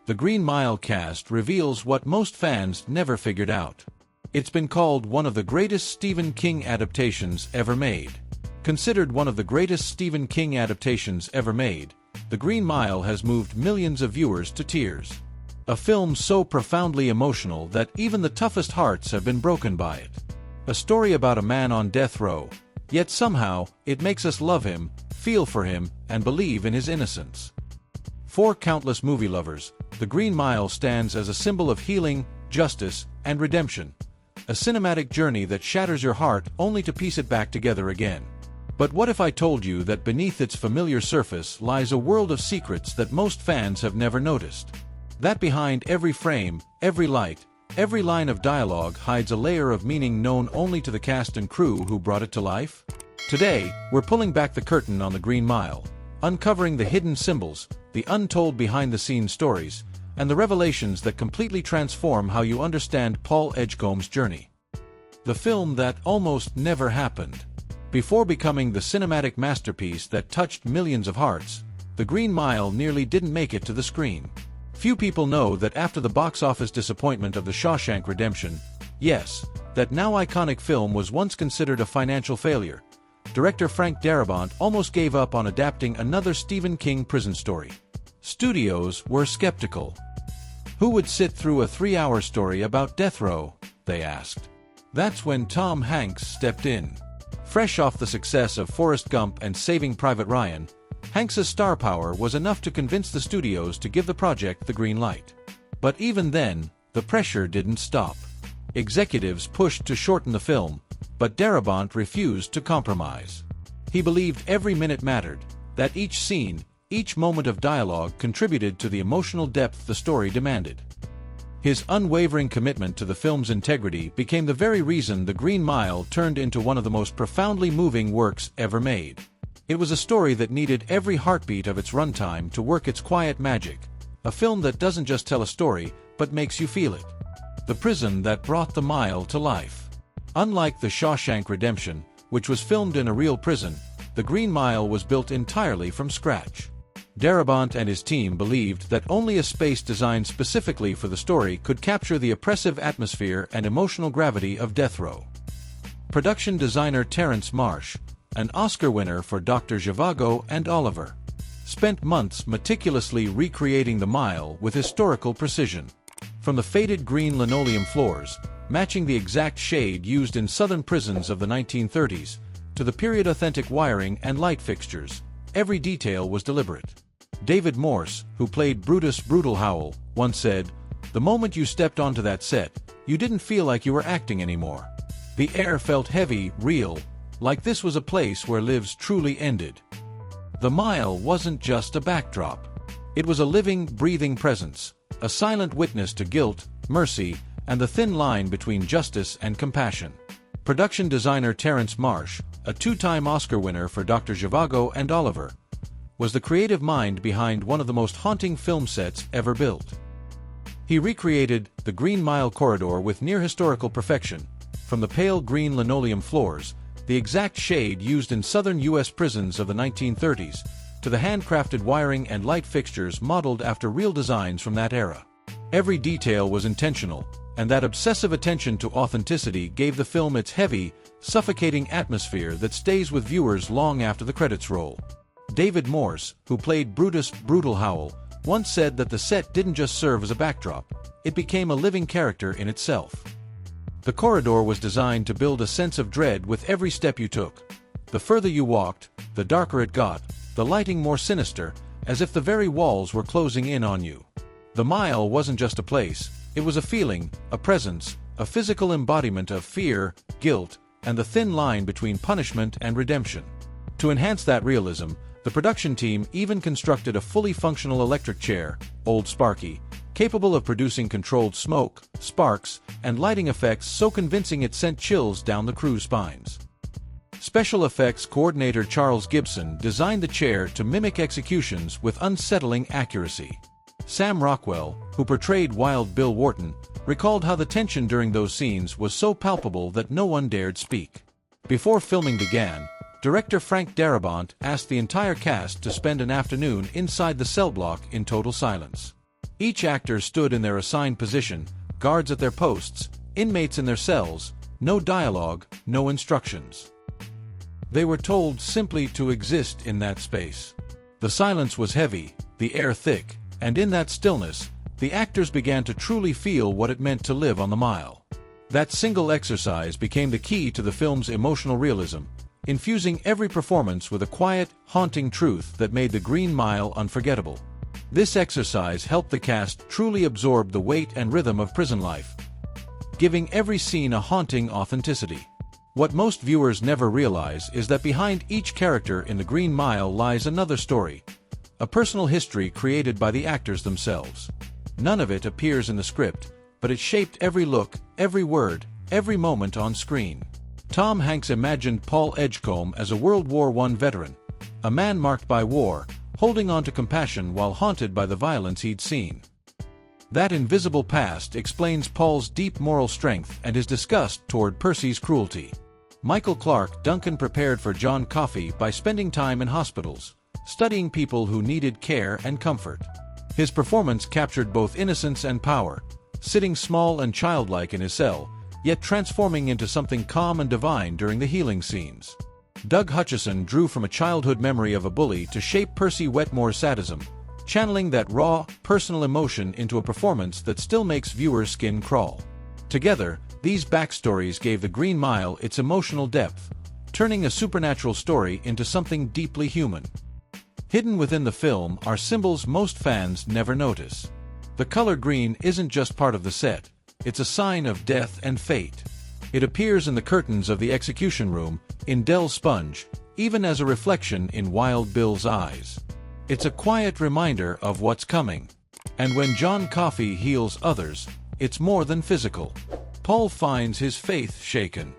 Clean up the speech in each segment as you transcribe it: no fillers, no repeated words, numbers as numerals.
the Green Mile cast reveals what most fans never figured out. It's been called one of the greatest Stephen King adaptations ever made. Considered one of the greatest Stephen King adaptations ever made, The Green Mile has moved millions of viewers to tears. A film so profoundly emotional that even the toughest hearts have been broken by it. A story about a man on death row, yet somehow it makes us love him, feel for him, and believe in his innocence. For countless movie lovers, The Green Mile stands as a symbol of healing, justice, and redemption. A cinematic journey that shatters your heart only to piece it back together again. But what if I told you that beneath its familiar surface lies a world of secrets that most fans have never noticed? That behind every frame, every light, every line of dialogue hides a layer of meaning known only to the cast and crew who brought it to life? Today, we're pulling back the curtain on The Green Mile, uncovering the hidden symbols, the untold behind-the-scenes stories, and the revelations that completely transform how you understand Paul Edgecombe's journey. The film that almost never happened. Before becoming the cinematic masterpiece that touched millions of hearts, The Green Mile nearly didn't make it to the screen. Few people know that after the box office disappointment of The Shawshank Redemption, yes, that now iconic film was once considered a financial failure, director Frank Darabont almost gave up on adapting another Stephen King prison story. Studios were skeptical. Who would sit through a 3-hour story about death row, they asked. That's when Tom Hanks stepped in. Fresh off the success of Forrest Gump and Saving Private Ryan, Hanks's star power was enough to convince the studios to give the project the green light. But even then, the pressure didn't stop. Executives pushed to shorten the film, but Darabont refused to compromise. He believed every minute mattered, that each scene, each moment of dialogue contributed to the emotional depth the story demanded. His unwavering commitment to the film's integrity became the very reason The Green Mile turned into one of the most profoundly moving works ever made. It was a story that needed every heartbeat of its runtime to work its quiet magic, a film that doesn't just tell a story, but makes you feel it. The prison that brought the mile to life. Unlike The Shawshank Redemption, which was filmed in a real prison, The Green Mile was built entirely from scratch. Darabont and his team believed that only a space designed specifically for the story could capture the oppressive atmosphere and emotional gravity of death row. Production designer Terrence Marsh, an Oscar winner for Dr. Zhivago and Oliver, spent months meticulously recreating the mile with historical precision. From the faded green linoleum floors, matching the exact shade used in southern prisons of the 1930s, to the period-authentic wiring and light fixtures, every detail was deliberate. David Morse, who played Brutus Brutal Howell, once said, "The moment you stepped onto that set, you didn't feel like you were acting anymore. The air felt heavy, real, like this was a place where lives truly ended." The mile wasn't just a backdrop. It was a living, breathing presence, a silent witness to guilt, mercy, and the thin line between justice and compassion. Production designer Terrence Marsh, a two-time Oscar winner for Dr. Zhivago and Oliver, was the creative mind behind one of the most haunting film sets ever built. He recreated the Green Mile corridor with near-historical perfection, from the pale green linoleum floors, the exact shade used in southern U.S. prisons of the 1930s, to the handcrafted wiring and light fixtures modeled after real designs from that era. Every detail was intentional, and that obsessive attention to authenticity gave the film its heavy, suffocating atmosphere that stays with viewers long after the credits roll. David Morse, who played Brutus Brutal Howell, once said that the set didn't just serve as a backdrop, it became a living character in itself. The corridor was designed to build a sense of dread with every step you took. The further you walked, the darker it got, the lighting more sinister, as if the very walls were closing in on you. The mile wasn't just a place, it was a feeling, a presence, a physical embodiment of fear, guilt, and the thin line between punishment and redemption. To enhance that realism, the production team even constructed a fully functional electric chair, Old Sparky, capable of producing controlled smoke, sparks, and lighting effects so convincing it sent chills down the crew's spines. Special effects coordinator Charles Gibson designed the chair to mimic executions with unsettling accuracy. Sam Rockwell, who portrayed Wild Bill Wharton, recalled how the tension during those scenes was so palpable that no one dared speak. Before filming began, director Frank Darabont asked the entire cast to spend an afternoon inside the cell block in total silence. Each actor stood in their assigned position, guards at their posts, inmates in their cells, no dialogue, no instructions. They were told simply to exist in that space. The silence was heavy, the air thick, and in that stillness, the actors began to truly feel what it meant to live on the mile. That single exercise became the key to the film's emotional realism, infusing every performance with a quiet, haunting truth that made the Green Mile unforgettable. This exercise helped the cast truly absorb the weight and rhythm of prison life, giving every scene a haunting authenticity. What most viewers never realize is that behind each character in the Green Mile lies another story, a personal history created by the actors themselves. None of it appears in the script, but it shaped every look, every word, every moment on screen. Tom Hanks imagined Paul Edgecombe as a World War I veteran, a man marked by war, holding on to compassion while haunted by the violence he'd seen. That invisible past explains Paul's deep moral strength and his disgust toward Percy's cruelty. Michael Clarke, Duncan, prepared for John Coffey by spending time in hospitals, studying people who needed care and comfort. His performance captured both innocence and power, sitting small and childlike in his cell, yet transforming into something calm and divine during the healing scenes. Doug Hutchison drew from a childhood memory of a bully to shape Percy Wetmore's sadism, channeling that raw, personal emotion into a performance that still makes viewers' skin crawl. Together, these backstories gave the Green Mile its emotional depth, turning a supernatural story into something deeply human. Hidden within the film are symbols most fans never notice. The color green isn't just part of the set, it's a sign of death and fate. It appears in the curtains of the execution room, in Dell's sponge, even as a reflection in Wild Bill's eyes. It's a quiet reminder of what's coming. And when John Coffey heals others, it's more than physical. Paul finds his faith shaken.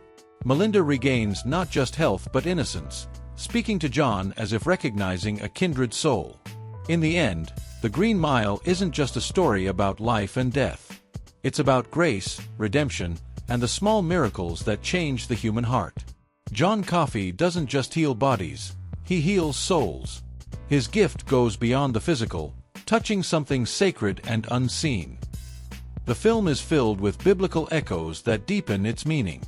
Melinda regains not just health but innocence, speaking to John as if recognizing a kindred soul. In the end, the Green Mile isn't just a story about life and death. It's about grace, redemption, and the small miracles that change the human heart. John Coffey doesn't just heal bodies, he heals souls. His gift goes beyond the physical, touching something sacred and unseen. The film is filled with biblical echoes that deepen its meaning.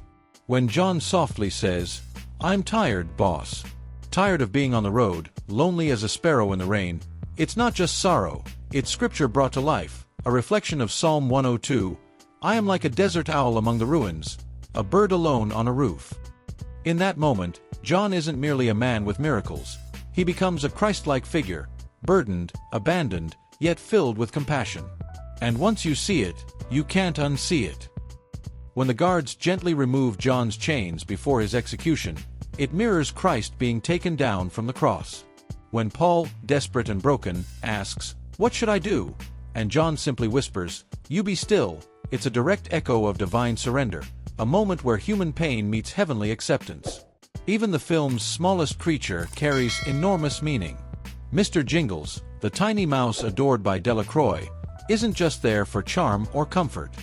When John softly says, "I'm tired, boss," tired of being on the road, lonely as a sparrow in the rain, it's not just sorrow, it's scripture brought to life, a reflection of Psalm 102, "I am like a desert owl among the ruins, a bird alone on a roof." In that moment, John isn't merely a man with miracles. He becomes a Christ-like figure, burdened, abandoned, yet filled with compassion. And once you see it, you can't unsee it. When the guards gently remove John's chains before his execution, it mirrors Christ being taken down from the cross. When Paul, desperate and broken, asks, "What should I do?" and John simply whispers, "You be still," it's a direct echo of divine surrender, a moment where human pain meets heavenly acceptance. Even the film's smallest creature carries enormous meaning. Mr. Jingles, the tiny mouse adored by Delacroix, isn't just there for charm or comfort.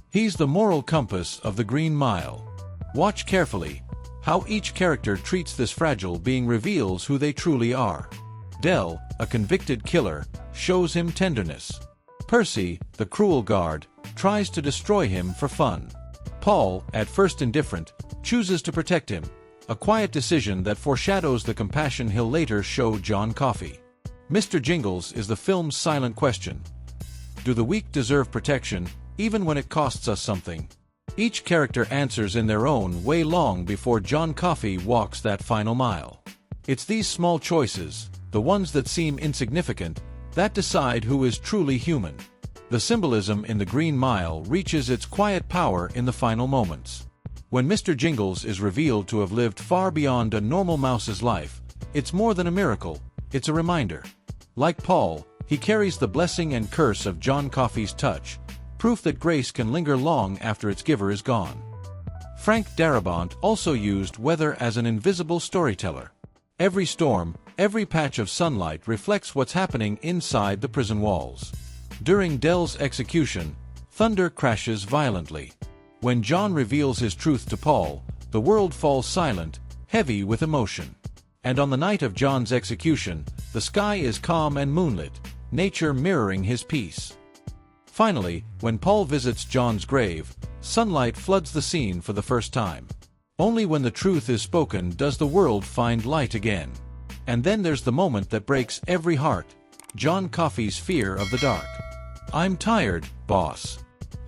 He's the moral compass of the Green Mile. Watch carefully. How each character treats this fragile being reveals who they truly are. Dell, a convicted killer, shows him tenderness. Percy, the cruel guard, tries to destroy him for fun. Paul, at first indifferent, chooses to protect him, a quiet decision that foreshadows the compassion he'll later show John Coffey. Mr. Jingles is the film's silent question. Do the weak deserve protection, even when it costs us something? Each character answers in their own way long before John Coffey walks that final mile. It's these small choices, the ones that seem insignificant, that decide who is truly human. The symbolism in the Green Mile reaches its quiet power in the final moments. When Mr. Jingles is revealed to have lived far beyond a normal mouse's life, it's more than a miracle, it's a reminder. Like Paul, he carries the blessing and curse of John Coffey's touch, proof that grace can linger long after its giver is gone. Frank Darabont also used weather as an invisible storyteller. Every storm, every patch of sunlight reflects what's happening inside the prison walls. During Dell's execution, thunder crashes violently. When John reveals his truth to Paul, the world falls silent, heavy with emotion. And on the night of John's execution, the sky is calm and moonlit, nature mirroring his peace. Finally, when Paul visits John's grave, sunlight floods the scene for the first time. Only when the truth is spoken does the world find light again. And then there's the moment that breaks every heart, John Coffey's fear of the dark. "I'm tired, boss.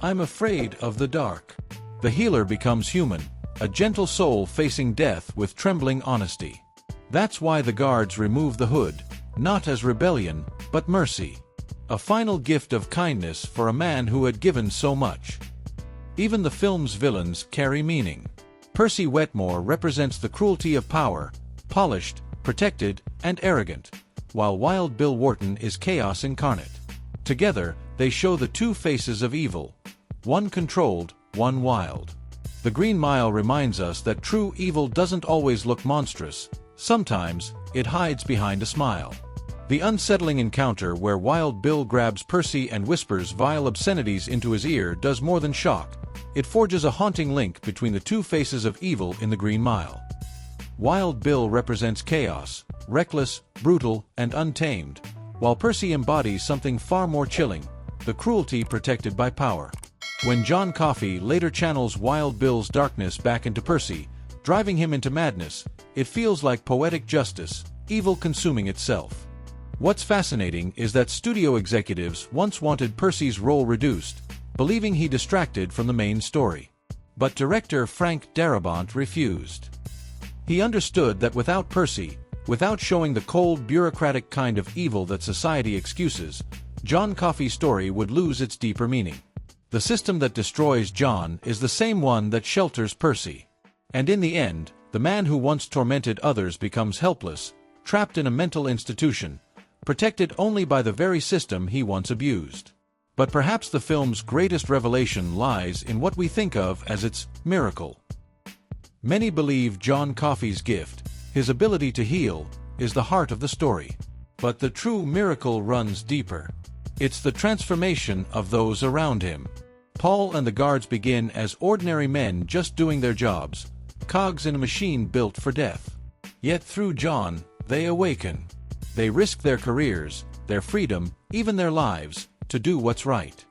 I'm afraid of the dark." The healer becomes human, a gentle soul facing death with trembling honesty. That's why the guards remove the hood, not as rebellion, but mercy. A final gift of kindness for a man who had given so much. Even the film's villains carry meaning. Percy Wetmore represents the cruelty of power, polished, protected, and arrogant, while Wild Bill Wharton is chaos incarnate. Together, they show the two faces of evil, one controlled, one wild. The Green Mile reminds us that true evil doesn't always look monstrous. Sometimes, it hides behind a smile. The unsettling encounter where Wild Bill grabs Percy and whispers vile obscenities into his ear does more than shock. It forges a haunting link between the two faces of evil in the Green Mile. Wild Bill represents chaos, reckless, brutal, and untamed, while Percy embodies something far more chilling, the cruelty protected by power. When John Coffey later channels Wild Bill's darkness back into Percy, driving him into madness, it feels like poetic justice, evil consuming itself. What's fascinating is that studio executives once wanted Percy's role reduced, believing he distracted from the main story. But director Frank Darabont refused. He understood that without Percy, without showing the cold, bureaucratic kind of evil that society excuses, John Coffey's story would lose its deeper meaning. The system that destroys John is the same one that shelters Percy. And in the end, the man who once tormented others becomes helpless, trapped in a mental institution, protected only by the very system he once abused. But perhaps the film's greatest revelation lies in what we think of as its miracle. Many believe John Coffey's gift, his ability to heal, is the heart of the story. But the true miracle runs deeper. It's the transformation of those around him. Paul and the guards begin as ordinary men just doing their jobs, cogs in a machine built for death. Yet through John, they awaken. They risk their careers, their freedom, even their lives, to do what's right.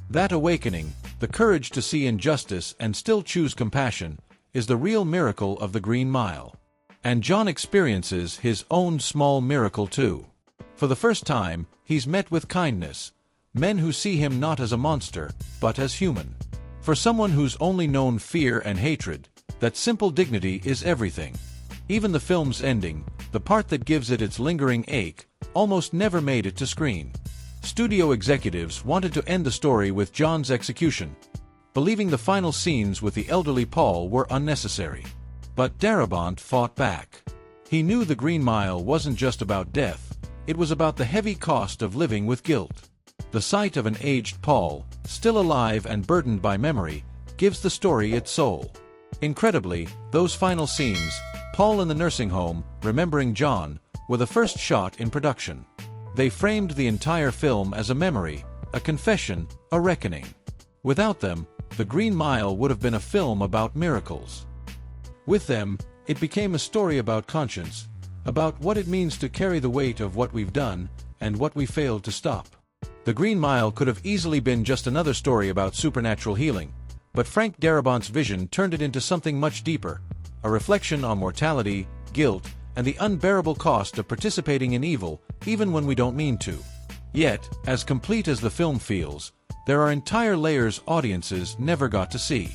That awakening, the courage to see injustice and still choose compassion, is the real miracle of the Green Mile. And John experiences his own small miracle too. For the first time, he's met with kindness, men who see him not as a monster, but as human. For someone who's only known fear and hatred, that simple dignity is everything. Even the film's ending, the part that gives it its lingering ache, almost never made it to screen. Studio executives wanted to end the story with John's execution, believing the final scenes with the elderly Paul were unnecessary. But Darabont fought back. He knew the Green Mile wasn't just about death, it was about the heavy cost of living with guilt. The sight of an aged Paul, still alive and burdened by memory, gives the story its soul. Incredibly, those final scenes, Paul in the nursing home, remembering John, were the first shot in production. They framed the entire film as a memory, a confession, a reckoning. Without them, The Green Mile would have been a film about miracles. With them, it became a story about conscience, about what it means to carry the weight of what we've done and what we failed to stop. The Green Mile could have easily been just another story about supernatural healing, but Frank Darabont's vision turned it into something much deeper, a reflection on mortality, guilt, and the unbearable cost of participating in evil, even when we don't mean to. Yet, as complete as the film feels, there are entire layers audiences never got to see.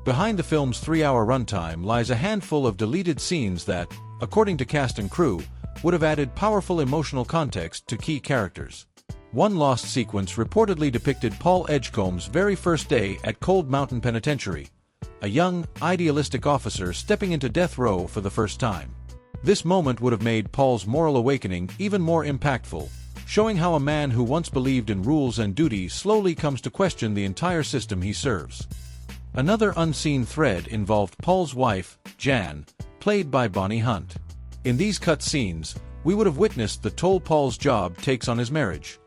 Behind the film's 3-hour runtime lies a handful of deleted scenes that, according to cast and crew, would have added powerful emotional context to key characters. One lost sequence reportedly depicted Paul Edgecombe's very first day at Cold Mountain Penitentiary, a young, idealistic officer stepping into death row for the first time. This moment would have made Paul's moral awakening even more impactful, showing how a man who once believed in rules and duty slowly comes to question the entire system he serves. Another unseen thread involved Paul's wife, Jan, played by Bonnie Hunt. In these cut scenes, we would have witnessed the toll Paul's job takes on his marriage.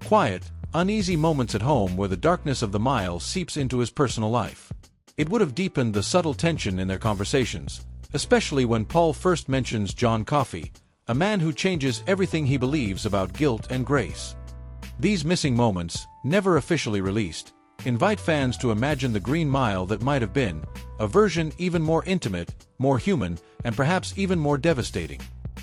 Quiet, uneasy moments at home where the darkness of the mile seeps into his personal life. It would have deepened the subtle tension in their conversations, especially when Paul first mentions John Coffey, a man who changes everything he believes about guilt and grace. These missing moments, never officially released, invite fans to imagine the Green Mile that might have been, a version even more intimate, more human, and perhaps even more devastating.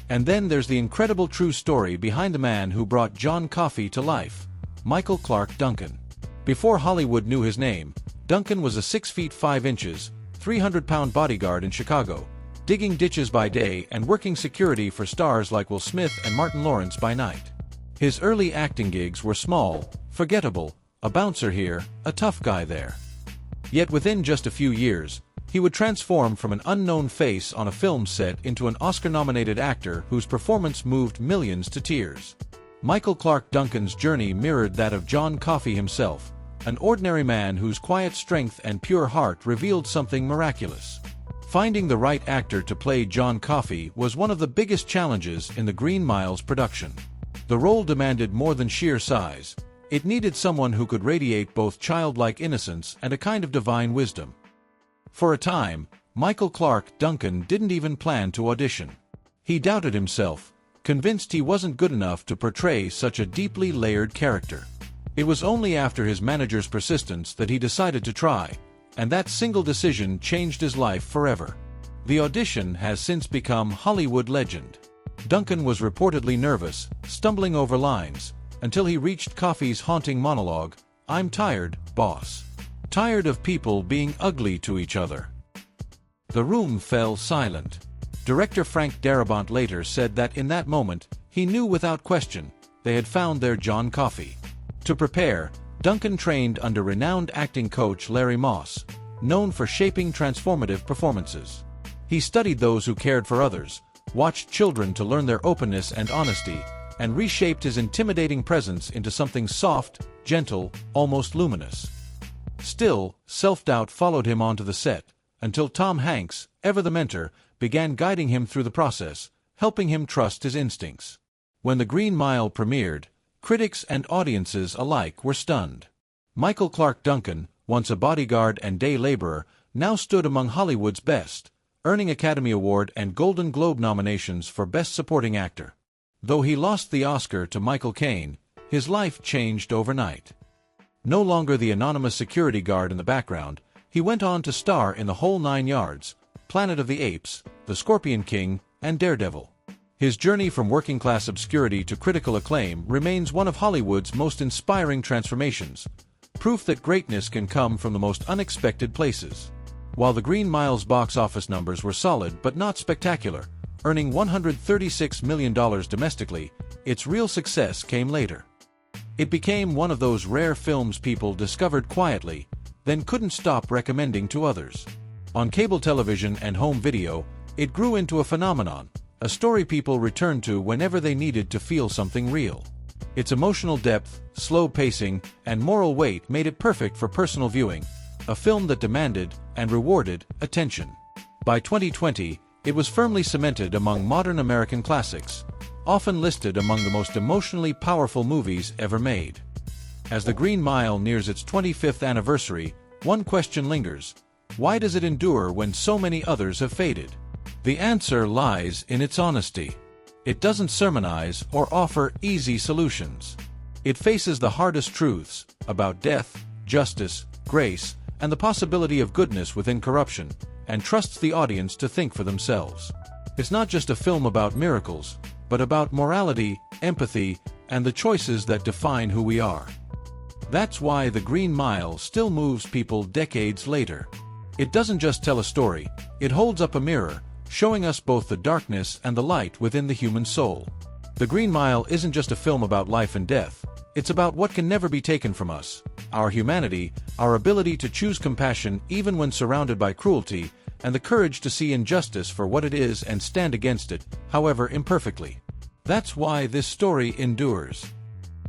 And then there's the incredible true story behind the man who brought John Coffey to life, Michael Clarke Duncan. Before Hollywood knew his name, Duncan was a 6 feet 5 inches, 300-pound bodyguard in Chicago, digging ditches by day and working security for stars like Will Smith and Martin Lawrence by night. His early acting gigs were small, forgettable, a bouncer here, a tough guy there. Yet within just a few years, he would transform from an unknown face on a film set into an Oscar-nominated actor whose performance moved millions to tears. Michael Clarke Duncan's journey mirrored that of John Coffey himself, an ordinary man whose quiet strength and pure heart revealed something miraculous. Finding the right actor to play John Coffey was one of the biggest challenges in the Green Mile's production. The role demanded more than sheer size. It needed someone who could radiate both childlike innocence and a kind of divine wisdom. For a time, Michael Clarke Duncan didn't even plan to audition. He doubted himself, convinced he wasn't good enough to portray such a deeply layered character. It was only after his manager's persistence that he decided to try, and that single decision changed his life forever. The audition has since become Hollywood legend. Duncan was reportedly nervous, stumbling over lines, until he reached Coffey's haunting monologue, "I'm tired, boss. Tired of people being ugly to each other." The room fell silent. Director Frank Darabont later said that in that moment, he knew without question, they had found their John Coffey. To prepare, Duncan trained under renowned acting coach Larry Moss, known for shaping transformative performances. He studied those who cared for others, watched children to learn their openness and honesty, and reshaped his intimidating presence into something soft, gentle, almost luminous. Still, self-doubt followed him onto the set, until Tom Hanks, ever the mentor, began guiding him through the process, helping him trust his instincts. When The Green Mile premiered, critics and audiences alike were stunned. Michael Clarke Duncan, once a bodyguard and day laborer, now stood among Hollywood's best, earning Academy Award and Golden Globe nominations for Best Supporting Actor. Though he lost the Oscar to Michael Caine, his life changed overnight. No longer the anonymous security guard in the background, he went on to star in The Whole Nine Yards, Planet of the Apes, The Scorpion King, and Daredevil. His journey from working-class obscurity to critical acclaim remains one of Hollywood's most inspiring transformations, proof that greatness can come from the most unexpected places. While The Green Mile's box office numbers were solid but not spectacular, earning $136 million domestically, its real success came later. It became one of those rare films people discovered quietly, then couldn't stop recommending to others. On cable television and home video, it grew into a phenomenon, a story people returned to whenever they needed to feel something real. Its emotional depth, slow pacing, and moral weight made it perfect for personal viewing, a film that demanded, and rewarded, attention. By 2020, it was firmly cemented among modern American classics, often listed among the most emotionally powerful movies ever made. As The Green Mile nears its 25th anniversary, one question lingers: why does it endure when so many others have faded? The answer lies in its honesty. It doesn't sermonize or offer easy solutions. It faces the hardest truths about death, justice, grace, and the possibility of goodness within corruption, and trusts the audience to think for themselves. It's not just a film about miracles, but about morality, empathy, and the choices that define who we are. That's why The Green Mile still moves people decades later. It doesn't just tell a story, it holds up a mirror, showing us both the darkness and the light within the human soul. The Green Mile isn't just a film about life and death, it's about what can never be taken from us: our humanity, our ability to choose compassion even when surrounded by cruelty, and the courage to see injustice for what it is and stand against it, however imperfectly. That's why this story endures.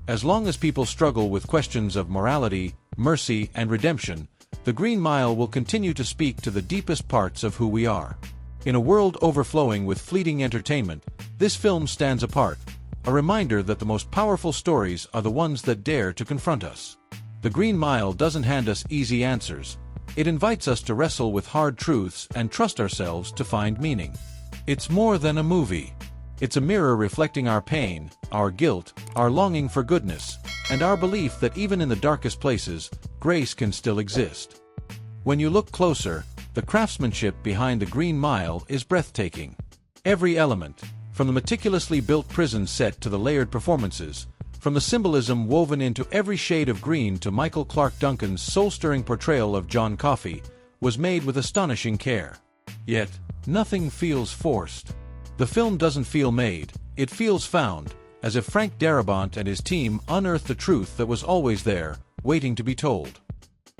As long as people struggle with questions of morality, mercy, and redemption, The Green Mile will continue to speak to the deepest parts of who we are. In a world overflowing with fleeting entertainment, this film stands apart, a reminder that the most powerful stories are the ones that dare to confront us. The Green Mile doesn't hand us easy answers. It invites us to wrestle with hard truths and trust ourselves to find meaning. It's more than a movie. It's a mirror reflecting our pain, our guilt, our longing for goodness, and our belief that even in the darkest places, grace can still exist. When you look closer, the craftsmanship behind the Green Mile is breathtaking. Every element, from the meticulously built prison set to the layered performances, from the symbolism woven into every shade of green to Michael Clarke Duncan's soul-stirring portrayal of John Coffey, was made with astonishing care. Yet, nothing feels forced. The film doesn't feel made, it feels found, as if Frank Darabont and his team unearthed the truth that was always there, waiting to be told.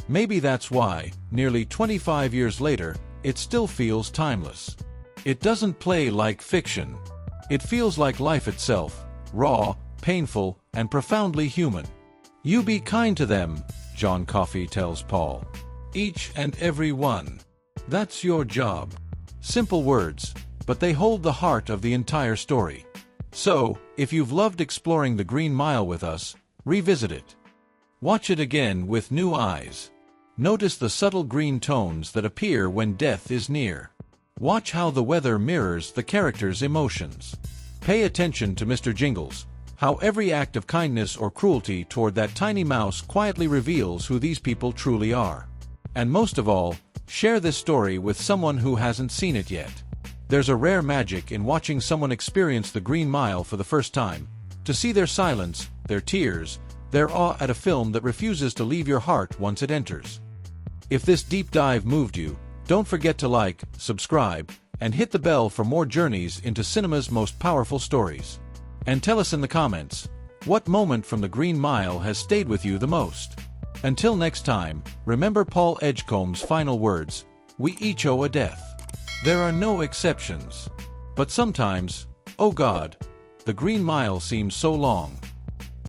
Maybe that's why, nearly 25 years later, it still feels timeless. It doesn't play like fiction. It feels like life itself, raw, painful, and profoundly human. You be kind to them, John Coffey tells Paul. Each and every one. That's your job. Simple words, but they hold the heart of the entire story. So, if you've loved exploring the Green Mile with us, revisit it. Watch it again with new eyes. Notice the subtle green tones that appear when death is near. Watch how the weather mirrors the characters' emotions. Pay attention to Mr. Jingles, how every act of kindness or cruelty toward that tiny mouse quietly reveals who these people truly are. And most of all, share this story with someone who hasn't seen it yet. There's a rare magic in watching someone experience the Green Mile for the first time, to see their silence, their tears, their awe at a film that refuses to leave your heart once it enters. If this deep dive moved you, don't forget to like, subscribe, and hit the bell for more journeys into cinema's most powerful stories. And tell us in the comments, what moment from the Green Mile has stayed with you the most? Until next time, remember Paul Edgecombe's final words, we each owe a death. There are no exceptions. But sometimes, oh God, the Green Mile seems so long.